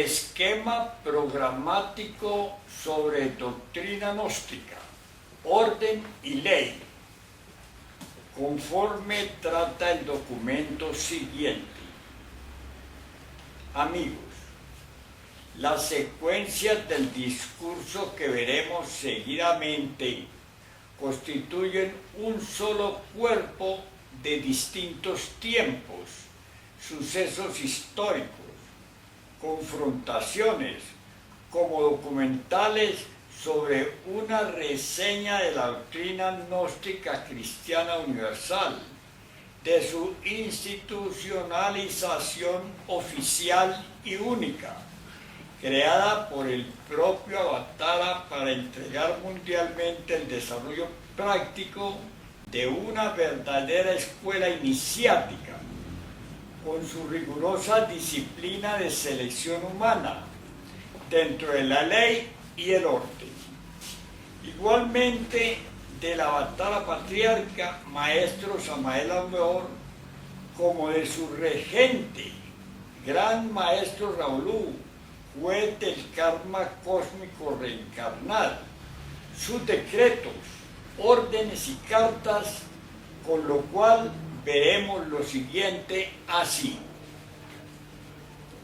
Esquema programático sobre doctrina gnóstica, orden y ley, conforme trata el documento siguiente. Amigos, las secuencias del discurso que veremos seguidamente constituyen un solo cuerpo de distintos tiempos, sucesos históricos, confrontaciones, como documentales sobre una reseña de la doctrina gnóstica cristiana universal, de su institucionalización oficial y única, creada por el propio Avatara para entregar mundialmente el desarrollo práctico de una verdadera escuela iniciática, con su rigurosa disciplina de selección humana, dentro de la ley y el orden. Igualmente, del Avatara patriarca, maestro Samael Aun Weor, como de su regente, gran maestro Raulú, juez del karma cósmico reencarnado, sus decretos, órdenes y cartas, con lo cual veremos lo siguiente así.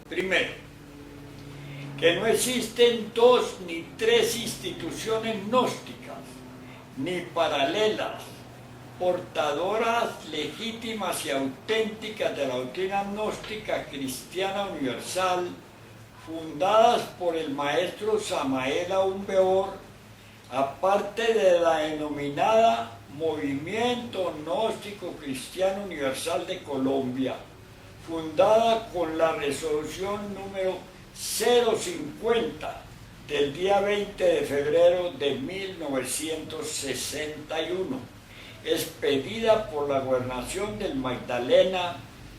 Primero, que no existen dos ni tres instituciones gnósticas, ni paralelas, portadoras legítimas y auténticas de la doctrina gnóstica cristiana universal, fundadas por el maestro Samael Aun Weor, aparte de la denominada Movimiento Gnóstico Cristiano Universal de Colombia, fundada con la resolución número 050 del día 20 de febrero de 1961, expedida por la Gobernación del Magdalena,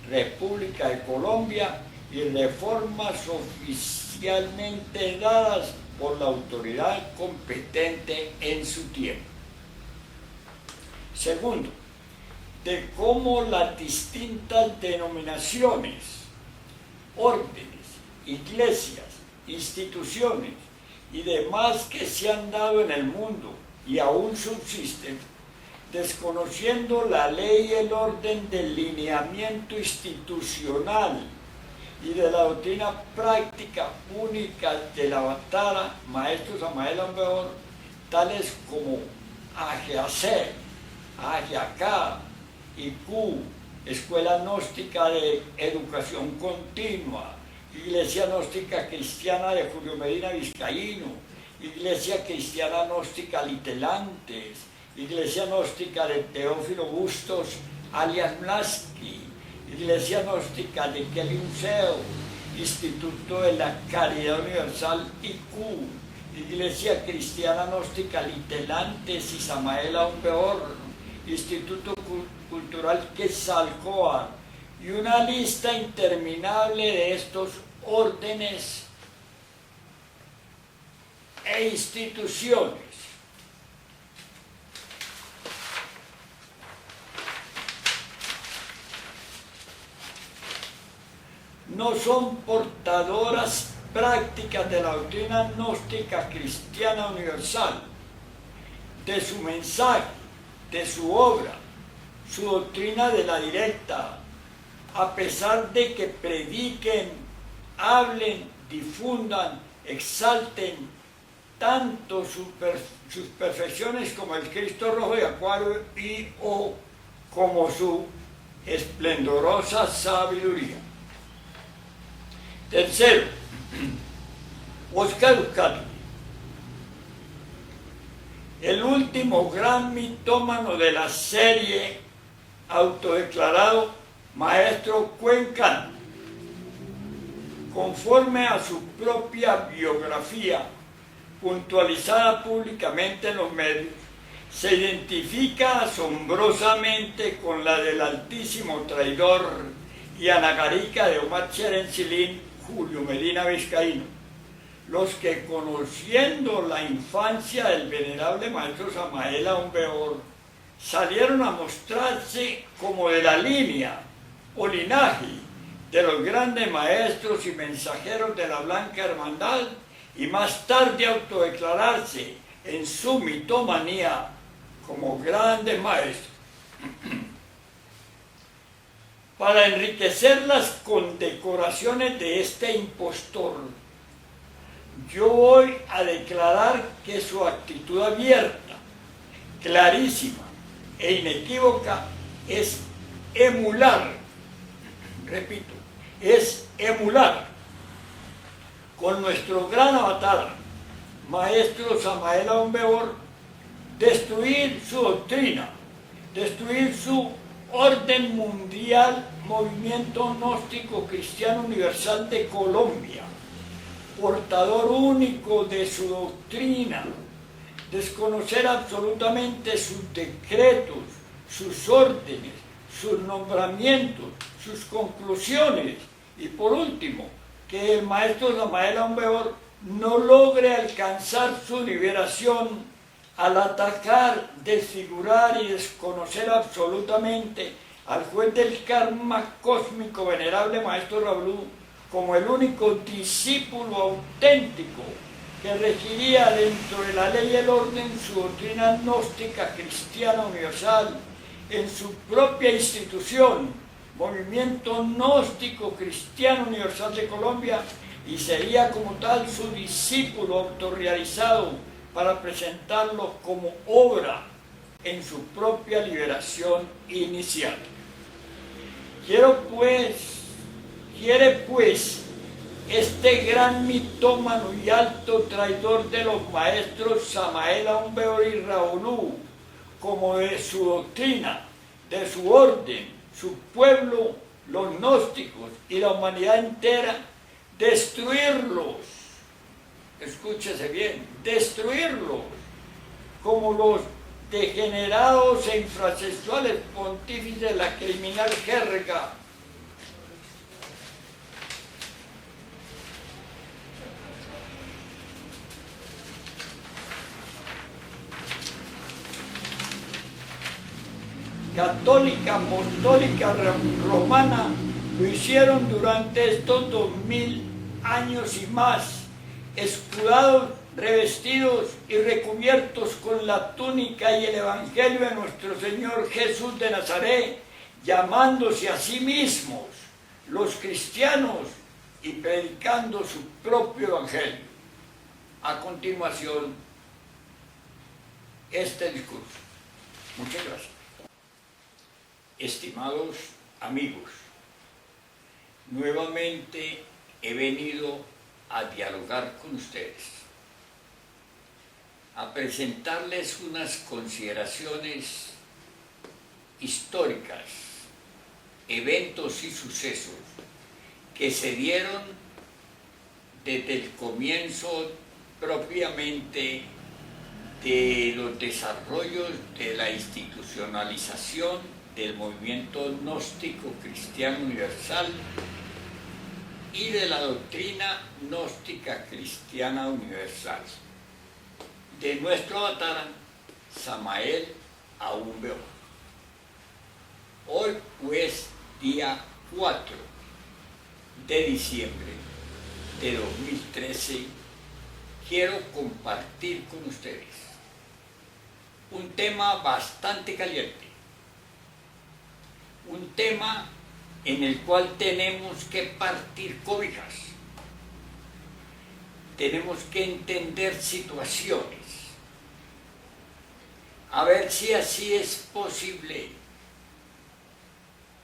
República de Colombia, y reformas oficialmente dadas por la autoridad competente en su tiempo. Segundo, de cómo las distintas denominaciones, órdenes, iglesias, instituciones y demás que se han dado en el mundo y aún subsisten, desconociendo la ley y el orden del lineamiento institucional y de la doctrina práctica única del Avatara, maestro Samael Aun Weor, tales como AGAC, AGAK, IQ, Escuela Gnóstica de Educación Continua, Iglesia Gnóstica Cristiana de Julio Medina Vizcaíno, Iglesia Cristiana Gnóstica Litelantes, Iglesia Gnóstica de Teófilo Bustos alias Mlaski, Iglesia Gnóstica de Kelly Museo, Instituto de la Caridad Universal IQ, Iglesia Cristiana Gnóstica Litelantes y Samael Aun Weor, Instituto Cultural Quetzalcóatl, y una lista interminable de estos órdenes e instituciones. No son portadoras prácticas de la doctrina gnóstica cristiana universal, de su mensaje, de su obra, su doctrina de la directa, a pesar de que prediquen, hablen, difundan, exalten tanto sus perfecciones como el Cristo Rojo de Acuario como su esplendorosa sabiduría. Tercero, Oscar Eucalio, el último gran mitómano de la serie, autodeclarado maestro cuencano, conforme a su propia biografía, puntualizada públicamente en los medios, se identifica asombrosamente con la del altísimo traidor y anagarica de Omar Cherencilín, Julio Medina Vizcaíno, los que, conociendo la infancia del venerable maestro Samael Aun Weor, salieron a mostrarse como de la línea o linaje de los grandes maestros y mensajeros de la Blanca Hermandad, y más tarde autodeclararse en su mitomanía como grandes maestros. Para enriquecer las condecoraciones de este impostor, yo voy a declarar que su actitud abierta, clarísima e inequívoca es emular, repito, es emular con nuestro gran avatar, maestro Samael Aún Weor, destruir su doctrina, destruir su orden mundial, movimiento gnóstico cristiano universal de Colombia, portador único de su doctrina, desconocer absolutamente sus decretos, sus órdenes, sus nombramientos, sus conclusiones, y por último, que el maestro Samael Aún Weor no logre alcanzar su liberación al atacar, desfigurar y desconocer absolutamente al juez del karma cósmico, venerable maestro Raulú, como el único discípulo auténtico que regiría dentro de la ley y el orden su doctrina gnóstica cristiana universal, en su propia institución, Movimiento Gnóstico Cristiano Universal de Colombia, y sería como tal su discípulo autorrealizado para presentarlo como obra en su propia liberación inicial. Quiere pues este gran mitómano y alto traidor de los maestros Samael Aún Weor y Raulú, como de su doctrina, de su orden, su pueblo, los gnósticos y la humanidad entera, destruirlos, escúchese bien, destruirlos como los degenerados e infrasexuales pontífices de la criminal jerga. Católica, apostólica, romana, lo hicieron durante estos 2000 años y más, escudados, revestidos y recubiertos con la túnica y el evangelio de nuestro Señor Jesús de Nazaret, llamándose a sí mismos los cristianos y predicando su propio evangelio. A continuación, este discurso. Muchas gracias. Estimados amigos, nuevamente he venido a dialogar con ustedes, a presentarles unas consideraciones históricas, eventos y sucesos que se dieron desde el comienzo propiamente de los desarrollos de la institucionalización del movimiento gnóstico cristiano universal y de la doctrina gnóstica cristiana universal de nuestro avatar Samael Aún Weor. Hoy pues, día 4 de diciembre de 2013, quiero compartir con ustedes un tema bastante caliente, un tema en el cual tenemos que partir cobijas, tenemos que entender situaciones, a ver si así es posible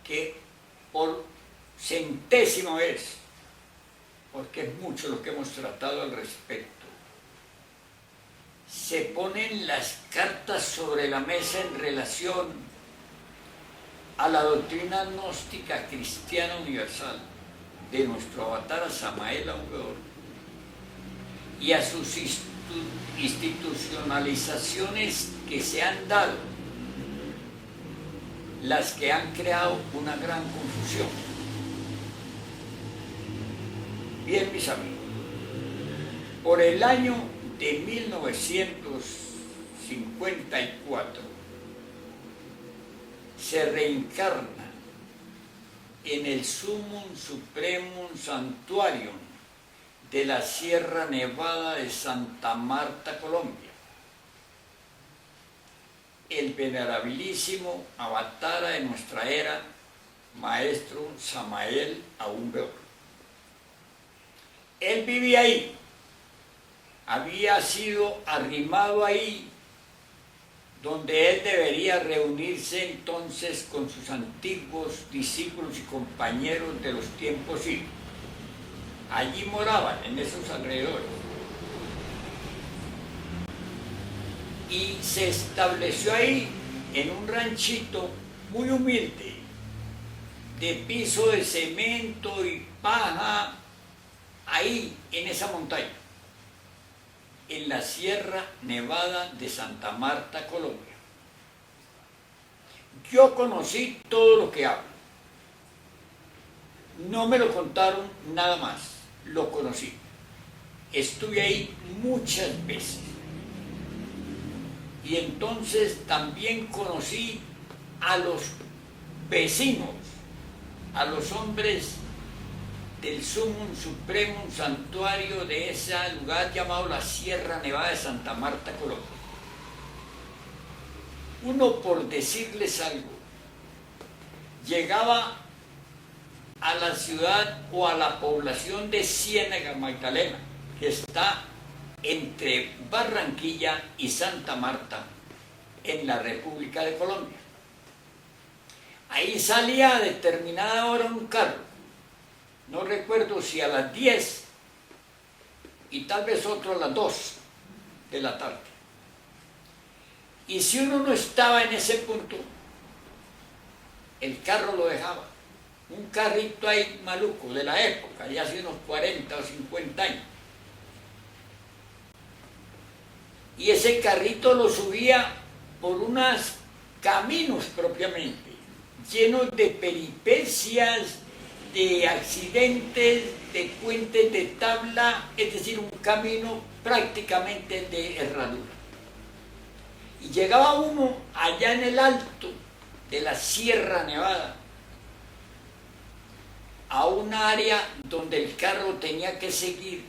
que por centésima vez, porque es mucho lo que hemos tratado al respecto, se ponen las cartas sobre la mesa en relación a la doctrina gnóstica cristiana universal de nuestro avatar Samael Aún Weor y a sus institucionalizaciones que se han dado, las que han creado una gran confusión. Bien, mis amigos, por el año de 1954 se reencarna en el Sumum Supremum Santuarium de la Sierra Nevada de Santa Marta, Colombia, el venerabilísimo avatara de nuestra era, Maestro Samael Aún Weor. Él vivía ahí, había sido arrimado ahí, donde él debería reunirse entonces con sus antiguos discípulos y compañeros de los tiempos siglos. Allí moraban, en esos alrededores. Y se estableció ahí, en un ranchito muy humilde, de piso de cemento y paja, ahí, en esa montaña, en la Sierra Nevada de Santa Marta, Colombia. Yo conocí todo lo que hablo. No me lo contaron nada más, lo conocí. Estuve ahí muchas veces. Y entonces también conocí a los vecinos, a los hombres del Sumum Supremum Santuario de ese lugar llamado la Sierra Nevada de Santa Marta, Colombia. Uno, por decirles algo, llegaba a la ciudad o a la población de Ciénaga Magdalena, que está entre Barranquilla y Santa Marta, en la República de Colombia. Ahí salía a determinada hora un carro, no recuerdo si a las 10 y tal vez otro a las 2 de la tarde. Y si uno no estaba en ese punto, el carro lo dejaba. Un carrito ahí maluco de la época, ya hace unos 40 o 50 años. Y ese carrito lo subía por unos caminos propiamente, llenos de peripecias, de accidentes, de puentes de tabla, es decir, un camino prácticamente de herradura. Y llegaba uno allá en el alto de la Sierra Nevada, a un área donde el carro tenía que seguir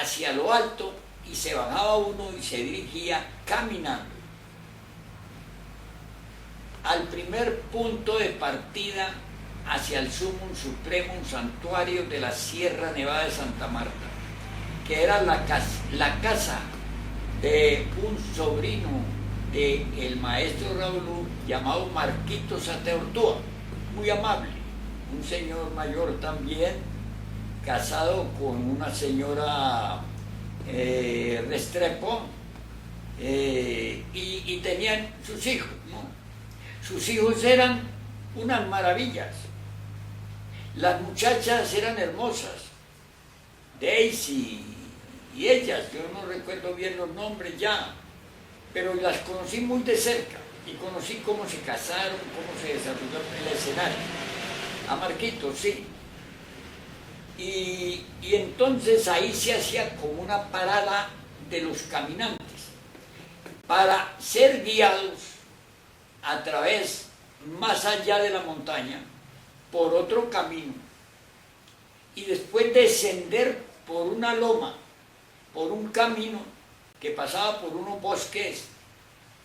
hacia lo alto, y se bajaba uno y se dirigía caminando al primer punto de partida hacia el Sumum Supremum Santuario de la Sierra Nevada de Santa Marta, que era la casa de un sobrino del maestro Raúl, llamado Marquitos Ateortúa, muy amable, un señor mayor también, casado con una señora Restrepo, y tenían sus hijos, ¿no? Sus hijos eran unas maravillas. Las muchachas eran hermosas, Daisy y ellas, yo no recuerdo bien los nombres ya, pero las conocí muy de cerca y conocí cómo se casaron, cómo se desarrolló el escenario. A Marquitos, sí. Y entonces ahí se hacía como una parada de los caminantes para ser guiados a través, más allá de la montaña, por otro camino, y después descender por una loma, por un camino que pasaba por unos bosques,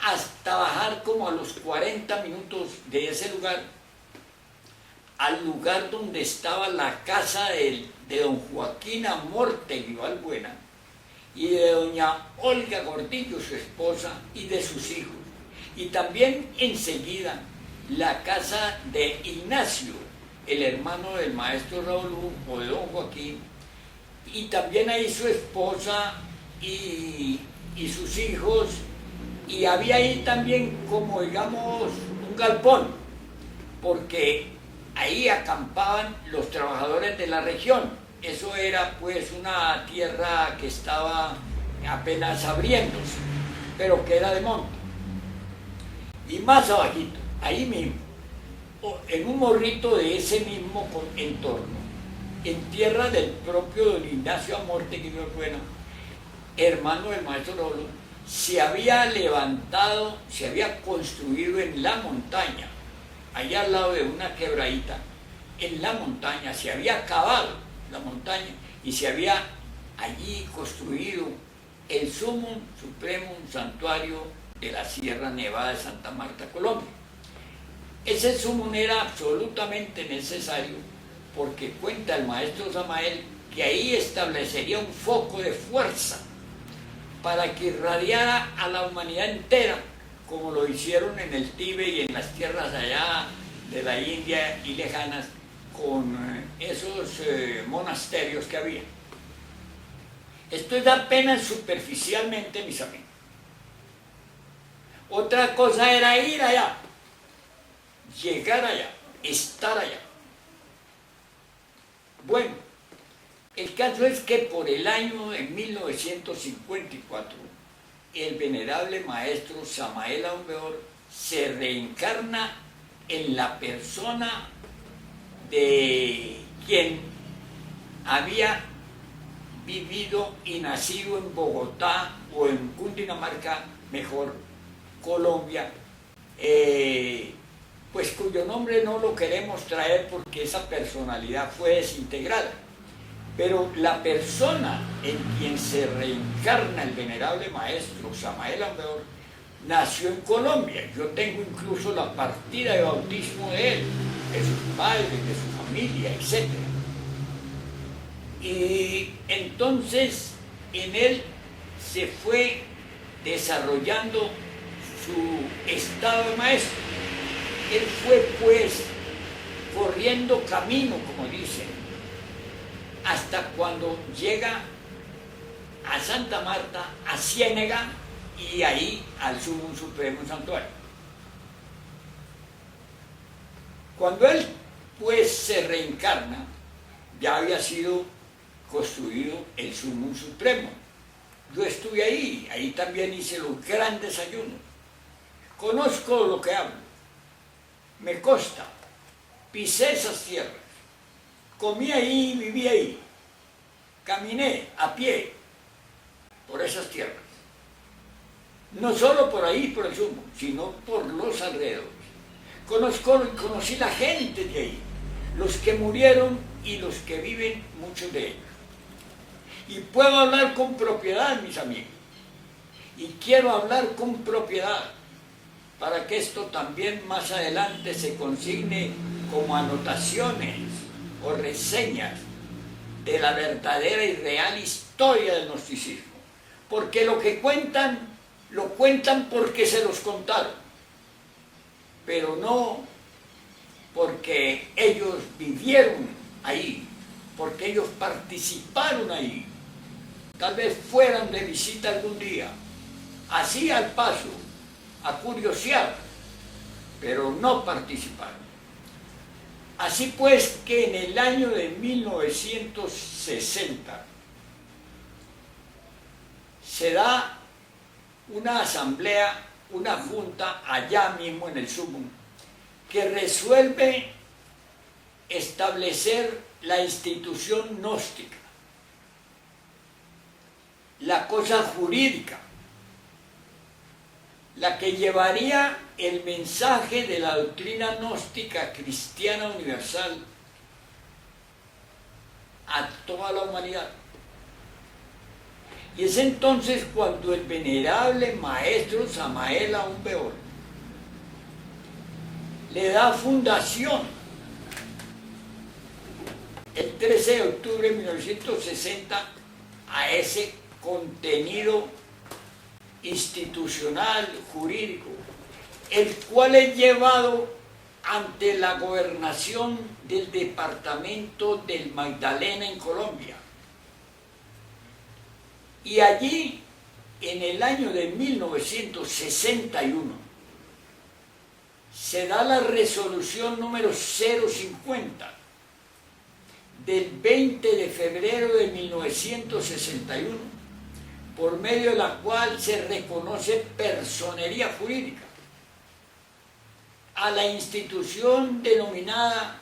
hasta bajar como a los 40 minutos de ese lugar, al lugar donde estaba la casa de don Joaquín Amortegui Balbuena y de doña Olga Gordillo, su esposa, y de sus hijos. Y también enseguida la casa de Ignacio, el hermano del maestro Raúl o de don Joaquín, y también ahí su esposa y sus hijos, y había ahí también como digamos un galpón, porque ahí acampaban los trabajadores de la región. Eso era pues una tierra que estaba apenas abriéndose, pero que era de monte. Y más abajito, ahí mismo, en un morrito de ese mismo entorno, en tierra del propio don Ignacio Amortegui Balbuena, hermano del maestro Rolo, se había levantado, se había construido en la montaña, allá al lado de una quebradita, en la montaña, se había cavado la montaña y se había allí construido el Sumum Supremum Santuario de la Sierra Nevada de Santa Marta, Colombia. Ese sumum era absolutamente necesario porque cuenta el maestro Samael que ahí establecería un foco de fuerza para que irradiara a la humanidad entera, como lo hicieron en el Tíbet y en las tierras allá de la India y lejanas, con esos monasterios que había. Esto es apenas superficialmente, mis amigos. Otra cosa era ir allá, llegar allá, estar allá. Bueno, el caso es que por el año de 1954, el venerable maestro Samael Aún Weor se reencarna en la persona de quien había vivido y nacido en Bogotá o en Cundinamarca, mejor, Colombia, pues cuyo nombre no lo queremos traer porque esa personalidad fue desintegrada. Pero la persona en quien se reencarna el venerable maestro Samael Aún Weor nació en Colombia. Yo tengo incluso la partida de bautismo de él, de sus padres, de su familia, etc. Y entonces en él se fue desarrollando su estado de maestro. Él fue pues corriendo camino, como dicen, hasta cuando llega a Santa Marta, a Ciénega y ahí al Sumum Supremo Santuario. Cuando él pues se reencarna, ya había sido construido el Sumum Supremo. Yo estuve ahí también hice los grandes ayunos. Conozco lo que hablo, me consta, pisé esas tierras, comí ahí, viví ahí, caminé a pie por esas tierras. No solo por ahí, por el Sumum, sino por los alrededores. Conocí la gente de ahí, los que murieron y los que viven, muchos de ellos. Y puedo hablar con propiedad, mis amigos. Y quiero hablar con propiedad para que esto también más adelante se consigne como anotaciones o reseñas de la verdadera y real historia del gnosticismo. Porque lo que cuentan, lo cuentan porque se los contaron, pero no porque ellos vivieron ahí, porque ellos participaron ahí. Tal vez fueran de visita algún día, así al paso, a curiosear, pero no participaron. Así pues que en el año de 1960 se da una asamblea, una junta allá mismo en el Sumum, que resuelve establecer la institución gnóstica, la cosa jurídica, la que llevaría el mensaje de la doctrina gnóstica cristiana universal a toda la humanidad. Y es entonces cuando el venerable maestro Samael Aún Weor le da fundación el 13 de octubre de 1960 a ese contenido institucional, jurídico, el cual es llevado ante la gobernación del departamento del Magdalena en Colombia. Y allí, en el año de 1961, se da la resolución número 050 del 20 de febrero de 1961, por medio de la cual se reconoce personería jurídica a la institución denominada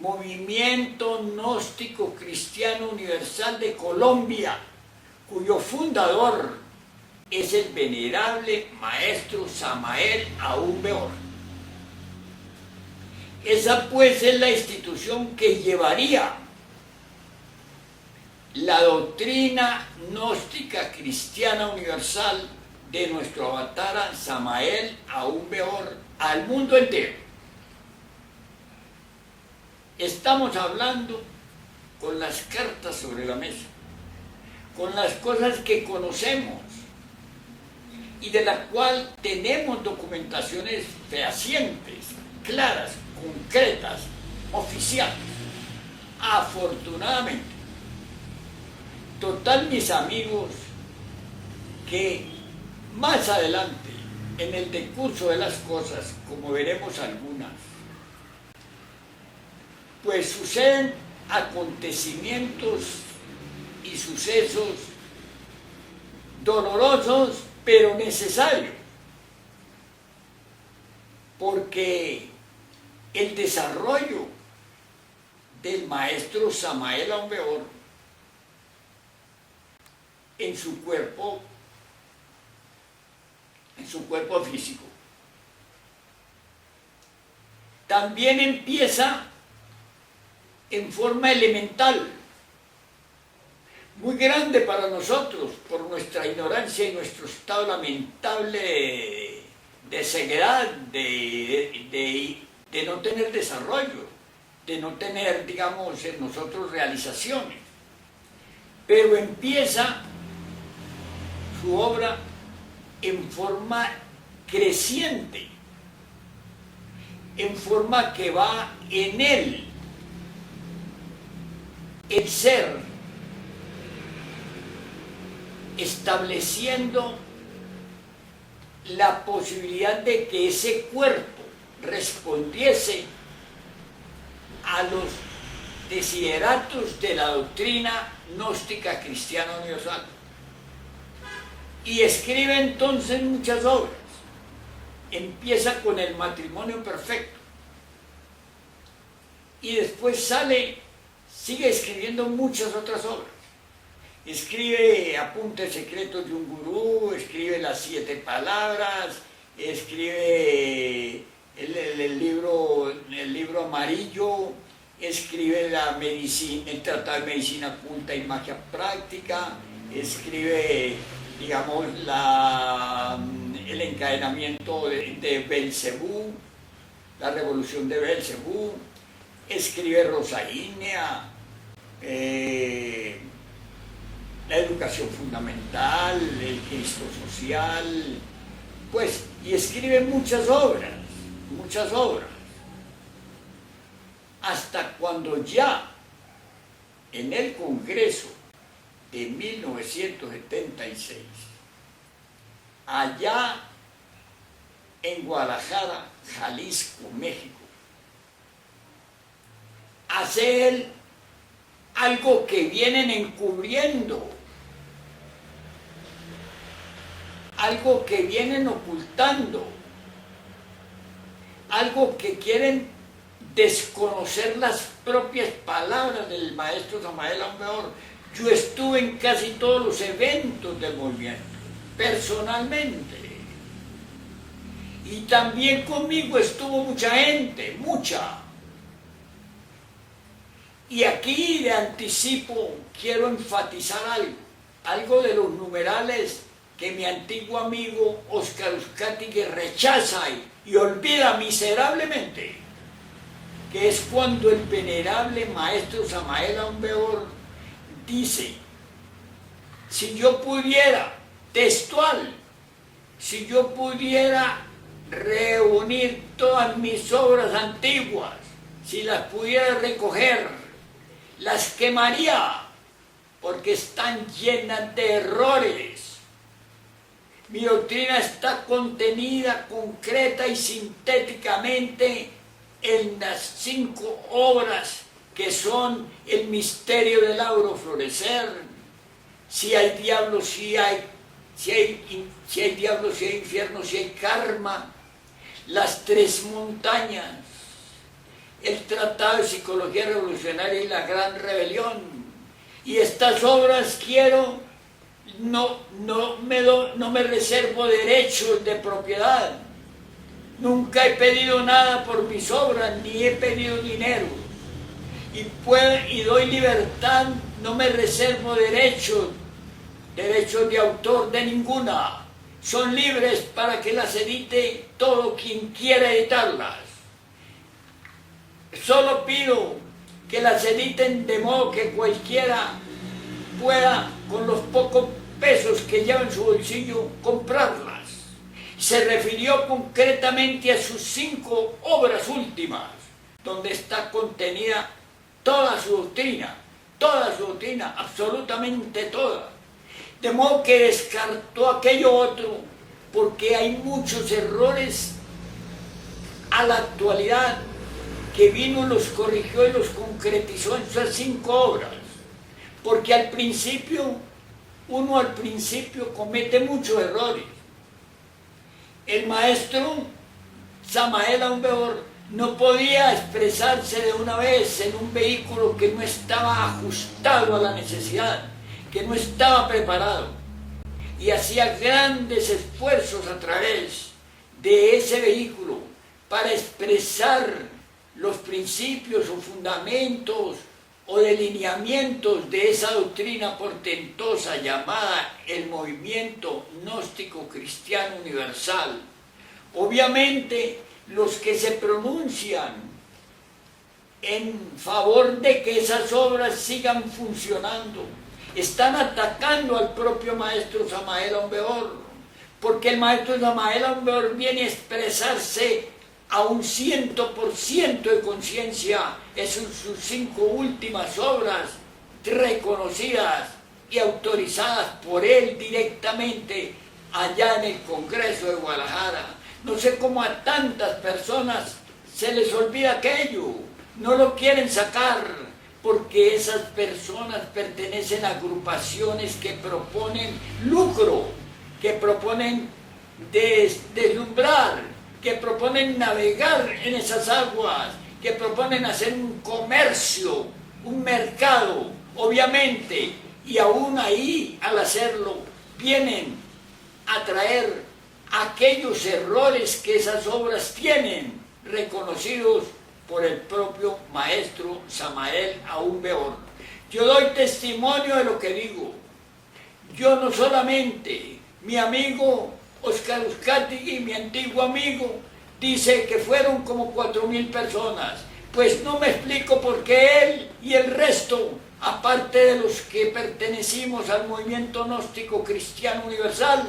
Movimiento Gnóstico Cristiano Universal de Colombia, cuyo fundador es el venerable maestro Samael Aún Weor. Esa pues es la institución que llevaría la doctrina gnóstica cristiana universal de nuestro avatar Samael Aún Weor al mundo entero. Estamos hablando con las cartas sobre la mesa, con las cosas que conocemos y de la cual tenemos documentaciones fehacientes, claras, concretas, oficiales. Afortunadamente, total, mis amigos, que más adelante, en el decurso de las cosas, como veremos algunas, pues suceden acontecimientos y sucesos dolorosos, pero necesarios, porque el desarrollo del maestro Samael Aún Weor en su cuerpo físico, también empieza en forma elemental, muy grande para nosotros por nuestra ignorancia y nuestro estado lamentable de ceguedad, de no tener desarrollo, de no tener, digamos, en nosotros realizaciones. Pero empieza su obra en forma creciente, en forma que va en él el ser, estableciendo la posibilidad de que ese cuerpo respondiese a los desideratos de la doctrina gnóstica cristiana universal. Y escribe entonces muchas obras. Empieza con el matrimonio perfecto. Y después sigue escribiendo muchas otras obras. Escribe Apuntes secretos de un gurú, escribe Las 7 palabras, escribe el libro amarillo, escribe el Tratado de Medicina Culta y Magia Práctica, escribe, digamos, el encadenamiento de Belcebú, la revolución de Belcebú, escribe Rosa Ígnea, la educación fundamental, el Cristo social, pues, y escribe muchas obras, hasta cuando ya en el Congreso de 1976, allá en Guadalajara, Jalisco, México, hace él algo que vienen encubriendo, algo que vienen ocultando, algo que quieren desconocer las propias palabras del maestro Samael Aún Weor. Yo estuve en casi todos los eventos del movimiento, personalmente. Y también conmigo estuvo mucha gente, mucha. Y aquí de anticipo quiero enfatizar algo de los numerales que mi antiguo amigo Óscar Uzcategui rechaza y olvida miserablemente, que es cuando el venerable maestro Samael Aún Weor dice: si yo pudiera, textual, si yo pudiera reunir todas mis obras antiguas, si las pudiera recoger, las quemaría, porque están llenas de errores. Mi doctrina está contenida concreta y sintéticamente en las 5 obras que son el misterio del auro florecer, si hay diablo, si hay diablo, si hay infierno, si hay karma, las 3 montañas, el Tratado de Psicología Revolucionaria y la Gran Rebelión. Y estas obras no me reservo derechos de propiedad, Nunca he pedido nada por mis obras, ni he pedido dinero. Y doy libertad, no me reservo derechos de autor de ninguna. Son libres para que las edite todo quien quiera editarlas. Solo pido que las editen de modo que cualquiera pueda, con los pocos pesos que lleva en su bolsillo, comprarlas. Se refirió concretamente a sus 5 obras últimas, donde está contenida toda su doctrina, absolutamente toda. De modo que descartó aquello otro, porque hay muchos errores a la actualidad que vino, los corrigió y los concretizó en esas 5 obras. Porque uno al principio comete muchos errores. El maestro Samael Aun Weor no podía expresarse de una vez en un vehículo que no estaba ajustado a la necesidad, que no estaba preparado, y hacía grandes esfuerzos a través de ese vehículo para expresar los principios o fundamentos o delineamientos de esa doctrina portentosa llamada el movimiento gnóstico cristiano universal. Obviamente, los que se pronuncian en favor de que esas obras sigan funcionando están atacando al propio maestro Samael Aun Weor, porque el maestro Samael Aun Weor viene a expresarse a un 100% de conciencia en sus 5 últimas obras, reconocidas y autorizadas por él directamente allá en el Congreso de Guadalajara. No sé cómo a tantas personas se les olvida aquello, no lo quieren sacar, porque esas personas pertenecen a agrupaciones que proponen lucro, que proponen deslumbrar, que proponen navegar en esas aguas, que proponen hacer un comercio, un mercado, obviamente, y aún ahí, al hacerlo, vienen a traer aquellos errores que esas obras tienen, reconocidos por el propio maestro Samael Aun Weor. Yo doy testimonio de lo que digo. Yo no solamente, mi amigo Oscar Uzcategui, mi antiguo amigo, dice que fueron como 4.000 personas. Pues no me explico por qué él y el resto, aparte de los que pertenecimos al movimiento gnóstico cristiano universal,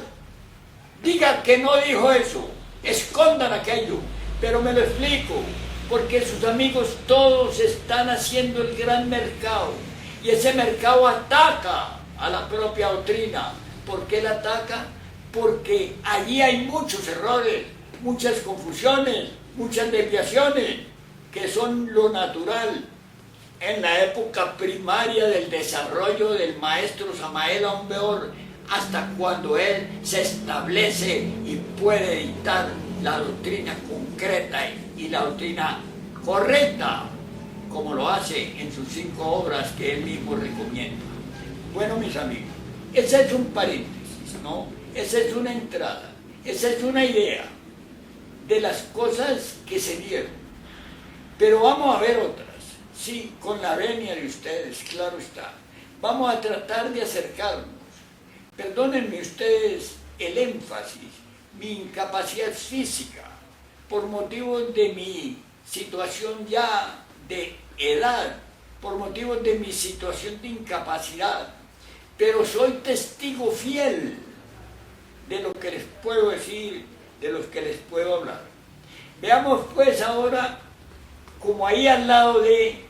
diga que no dijo eso, escondan aquello, pero me lo explico, porque sus amigos todos están haciendo el gran mercado, y ese mercado ataca a la propia doctrina. ¿Por qué la ataca? Porque allí hay muchos errores, muchas confusiones, muchas desviaciones, que son lo natural en la época primaria del desarrollo del maestro Samael Aun Weor, hasta cuando él se establece y puede dictar la doctrina concreta y la doctrina correcta, como lo hace en sus 5 obras que él mismo recomienda. Bueno, mis amigos, ese es un paréntesis, ¿no? Esa es una entrada, esa es una idea de las cosas que se dieron. Pero vamos a ver otras, sí, con la venia de ustedes, claro está. Vamos a tratar de acercarnos. Perdónenme ustedes el énfasis, mi incapacidad física, por motivos de mi situación ya de edad, por motivos de mi situación de incapacidad, pero soy testigo fiel de lo que les puedo decir, de los que les puedo hablar. Veamos pues ahora, como ahí al lado de